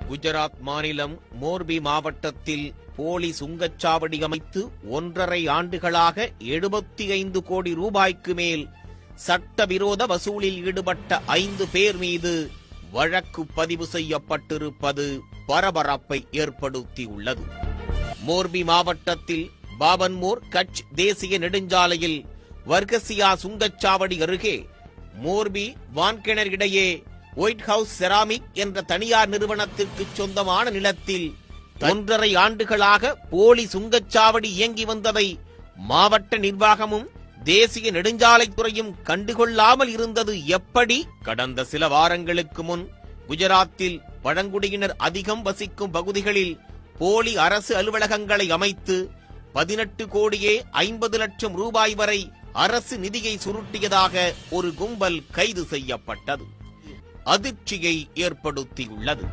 குஜராத் மாநிலம் மோர்பி மாவட்டத்தில் போலி சுங்கச்சாவடி அமைத்து 1.5 ஆண்டுகளாக 75 கோடி ரூபாய்க்கு மேல் சட்டவிரோத வசூலில் ஈடுபட்ட 5 பேர் மீது வழக்கு பதிவு செய்யப்பட்டிருப்பது பரபரப்பை ஏற்படுத்தியுள்ளது. மோர்பி மாவட்டத்தில் பாபன்மோர் கட்ச் தேசிய நெடுஞ்சாலையில் வர்கசியா சுங்கச்சாவடி அருகே மோர்பி வான்கிணர் இடையே ஒயிட் ஹவுஸ் செராமிக் என்ற தனியார் நிறுவனத்திற்கு சொந்தமான நிலத்தில் 1.5 ஆண்டுகளாக போலி சுங்கச்சாவடி இயங்கி வந்ததை மாவட்ட நிர்வாகமும் தேசிய நெடுஞ்சாலைத்துறையும் கண்டுகொள்ளாமல் இருந்தது எப்படி? கடந்த சில வாரங்களுக்கு முன் குஜராத்தில் பழங்குடியினர் அதிகம் வசிக்கும் பகுதிகளில் போலி அரசு அலுவலகங்களை அமைத்து 18 கோடியே 50 லட்சம் ரூபாய் வரை அரசு நிதியை சுருட்டியதாக ஒரு கும்பல் கைது செய்யப்பட்டது. அதிர்ச்சியை ஏற்படுத்தியுள்ளது.